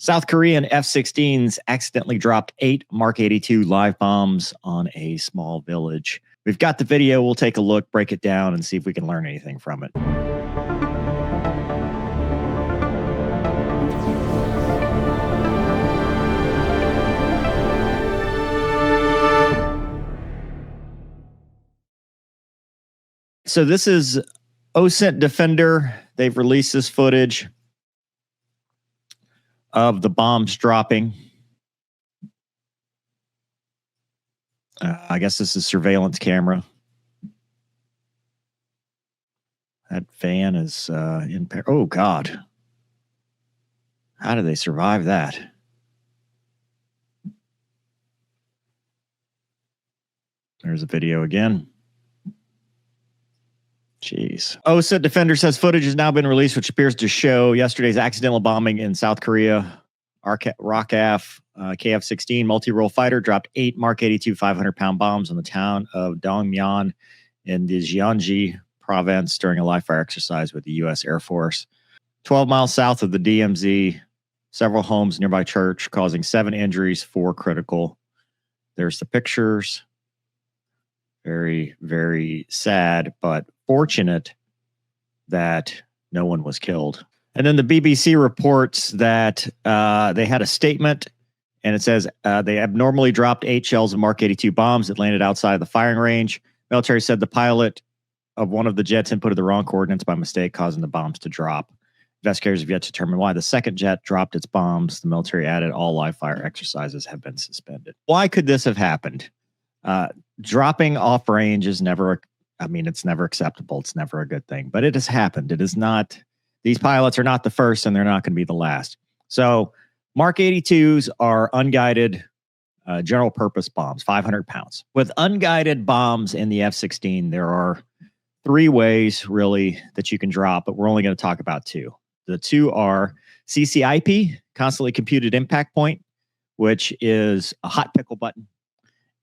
South Korean F-16s accidentally dropped 8 Mark 82 live bombs on a small village. We've got the video. We'll take a look, break it down, and see if we can learn anything from it. So this is OSINT Defender. They've released this footage of the bombs dropping. I guess this is surveillance camera. That van is in pair. Oh, God. How did they survive that? There's a video again. Jeez. OSINT Defender says footage has now been released, which appears to show yesterday's accidental bombing in South Korea. ROKAF KF-16 multi-role fighter dropped 8 Mark 82 500-pound bombs on the town of Dongmyeon in the Gyeonggi province during a live-fire exercise with the U.S. Air Force. 12 miles south of the DMZ, several homes, nearby church, causing 7 injuries, 4 critical. There's the pictures. Very, very sad, but fortunate that no one was killed. And then the BBC reports that they had a statement, and it says they abnormally dropped 8 shells of Mark 82 bombs that landed outside of the firing range. Military said the pilot of one of the jets inputted the wrong coordinates by mistake, causing the bombs to drop. Investigators have yet to determine why the second jet dropped its bombs. The military added all live fire exercises have been suspended. Why could this have happened? Dropping off range is never, it's never acceptable. It's never a good thing, but it has happened. It is not, these pilots are not the first and they're not going to be the last. So Mark 82s are unguided general purpose bombs, 500 pounds. With unguided bombs in the F-16, there are 3 ways really that you can drop, but we're only going to talk about 2. The 2 are CCIP, constantly computed impact point, which is a hot pickle button.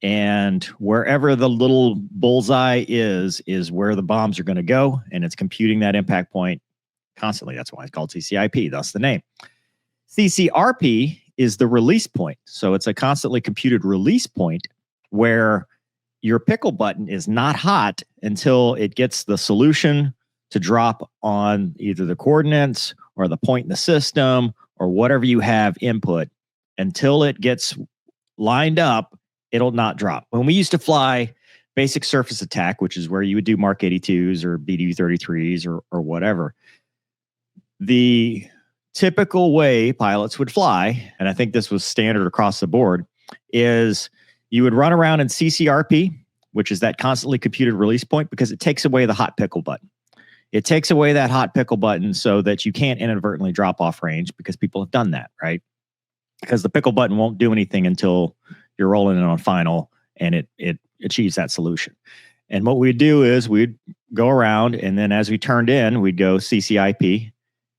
And wherever the little bullseye is where the bombs are going to go. And it's computing that impact point constantly. That's why it's called CCIP. That's the name. CCRP is the release point. So it's a constantly computed release point where your pickle button is not hot until it gets the solution to drop on either the coordinates or the point in the system or whatever you have input. Until it gets lined up, it'll not drop. When we used to fly basic surface attack, which is where you would do Mark 82s or BD-33s or whatever, the typical way pilots would fly, and I think this was standard across the board, is you would run around in CCRP, which is that constantly computed release point, because it takes away the hot pickle button. It takes away that hot pickle button so that you can't inadvertently drop off range, because people have done that, right? Because the pickle button won't do anything until you're rolling it on final and it achieves that solution. And what we'd do is we'd go around, and then as we turned in, we'd go CCIP,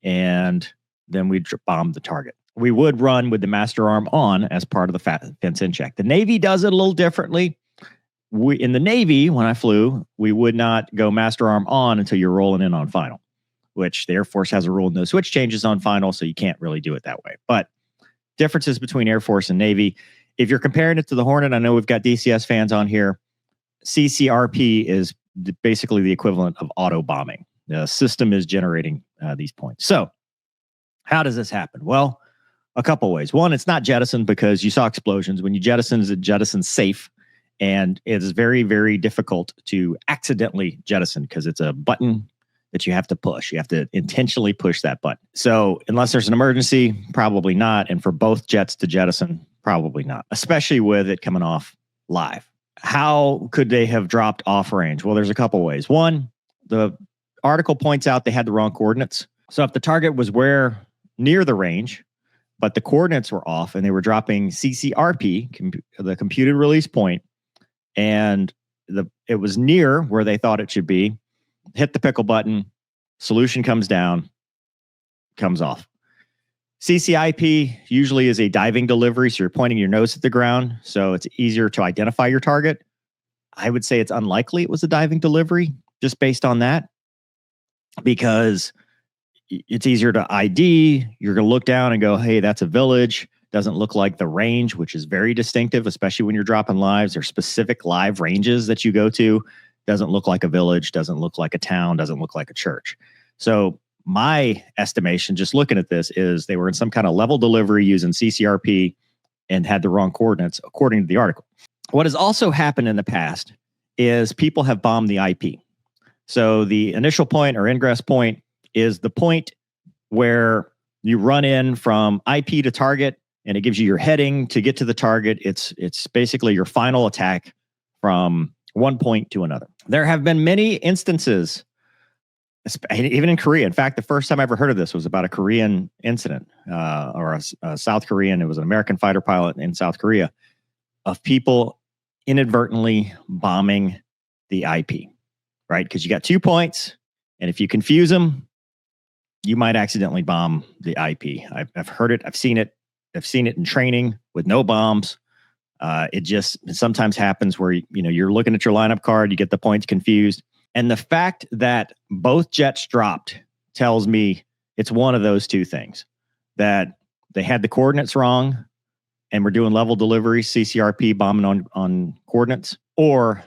and then we'd bomb the target. We would run with the master arm on as part of the fence in check. The Navy does it a little differently. In the Navy, when I flew, we would not go master arm on until you're rolling in on final, which the Air Force has a rule, no switch changes on final, so you can't really do it that way. But differences between Air Force and Navy. If you're comparing it to the Hornet, I know we've got DCS fans on here. CCRP is basically the equivalent of auto bombing. The system is generating these points. So how does this happen? Well, a couple ways. One, it's not jettisoned because you saw explosions. When you jettison, it's jettisoned safe. And it is very, very difficult to accidentally jettison because it's a button that you have to push. You have to intentionally push that button. So unless there's an emergency, probably not. And for both jets to jettison, probably not, especially with it coming off live. How could they have dropped off range? Well, there's a couple ways. One, the article points out they had the wrong coordinates. So if the target was near the range, but the coordinates were off and they were dropping CCRP, the computed release point, and it was near where they thought it should be, hit the pickle button, solution comes down, comes off. CCIP usually is a diving delivery, so you're pointing your nose at the ground, so it's easier to identify your target. I would say it's unlikely it was a diving delivery, just based on that, because it's easier to ID. You're going to look down and go, hey, that's a village. Doesn't look like the range, which is very distinctive, especially when you're dropping lives. There's specific live ranges that you go to. Doesn't look like a village, doesn't look like a town, doesn't look like a church. So my estimation, just looking at this, is they were in some kind of level delivery using CCRP and had the wrong coordinates, according to the article. What has also happened in the past is people have bombed the IP. So the initial point or ingress point is the point where you run in from IP to target, and it gives you your heading to get to the target. It's basically your final attack from one point to another. There have been many instances, even in Korea. In fact, the first time I ever heard of this was about a Korean incident, or a South Korean. It was an American fighter pilot in South Korea, of people inadvertently bombing the IP, right? Because you got 2 points, and if you confuse them, you might accidentally bomb the IP. I've heard it. I've seen it. I've seen it in training with no bombs. It just sometimes happens where you're looking at your lineup card, you get the points confused, and the fact that both jets dropped tells me it's one of those two things: that they had the coordinates wrong, and we're doing level delivery, CCRP bombing on coordinates, or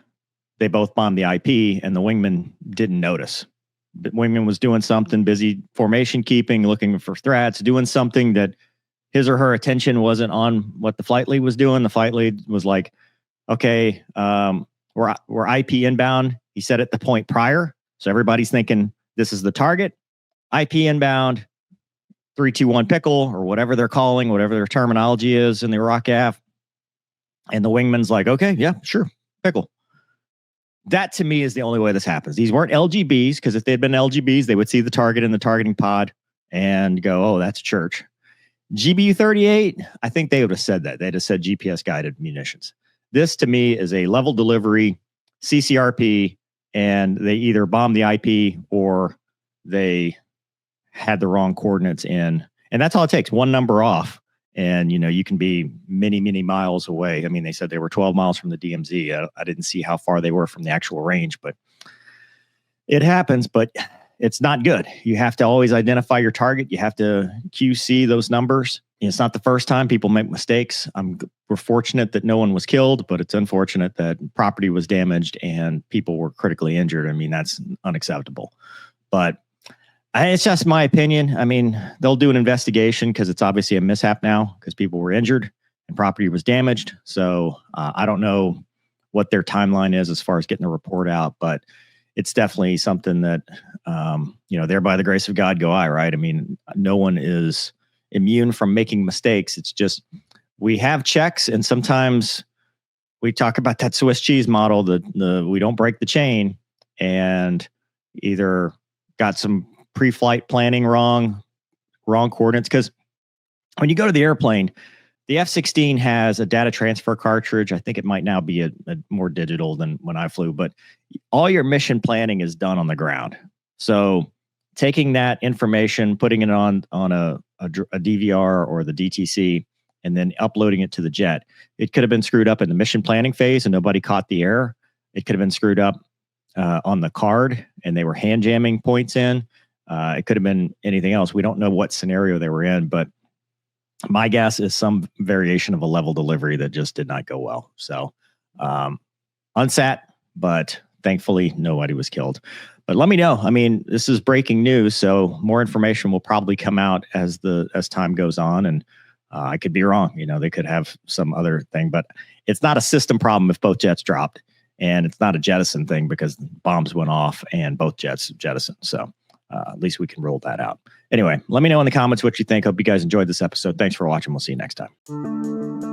they both bombed the IP and the wingman didn't notice. The wingman was doing something, busy formation keeping, looking for threats, doing something that his or her attention wasn't on what the flight lead was doing. The flight lead was like, okay, we're IP inbound. He said it the point prior. So everybody's thinking this is the target. IP inbound, 3-2-1 pickle, or whatever they're calling, whatever their terminology is in the ROCAF. And the wingman's like, okay, yeah, sure, pickle. That to me is the only way this happens. These weren't LGBs, because if they'd been LGBs, they would see the target in the targeting pod and go, oh, that's church. GBU-38, I think they would have said that. They'd have said GPS-guided munitions. This, to me, is a level delivery, CCRP, and they either bombed the IP or they had the wrong coordinates in. And that's all it takes, one number off. And, you can be many, many miles away. I mean, they said they were 12 miles from the DMZ. I didn't see how far they were from the actual range, but it happens. But it's not good. You have to always identify your target. You have to QC those numbers. It's not the first time people make mistakes. We're fortunate that no one was killed, but it's unfortunate that property was damaged and people were critically injured. I mean, that's unacceptable. But it's just my opinion. I mean, they'll do an investigation because it's obviously a mishap now because people were injured and property was damaged. So I don't know what their timeline is as far as getting a report out, but it's definitely something that, there by the grace of God go I, right? I mean, no one is immune from making mistakes. It's just, we have checks, and sometimes we talk about that Swiss cheese model, we don't break the chain, and either got some pre-flight planning wrong coordinates. Because when you go to the airplane, the F-16 has a data transfer cartridge. I think it might now be a more digital than when I flew, but all your mission planning is done on the ground. So taking that information, putting it on a DVR or the DTC, and then uploading it to the jet, it could have been screwed up in the mission planning phase and nobody caught the error. It could have been screwed up on the card and they were hand jamming points in. It could have been anything else. We don't know what scenario they were in, but my guess is some variation of a level delivery that just did not go well. So unsat, but thankfully nobody was killed. But let me know. I mean, this is breaking news, so more information will probably come out as time goes on, and I could be wrong. They could have some other thing, but it's not a system problem if both jets dropped, and it's not a jettison thing because bombs went off and both jets jettisoned. So at least we can rule that out. Anyway, let me know in the comments what you think. Hope you guys enjoyed this episode. Thanks for watching. We'll see you next time.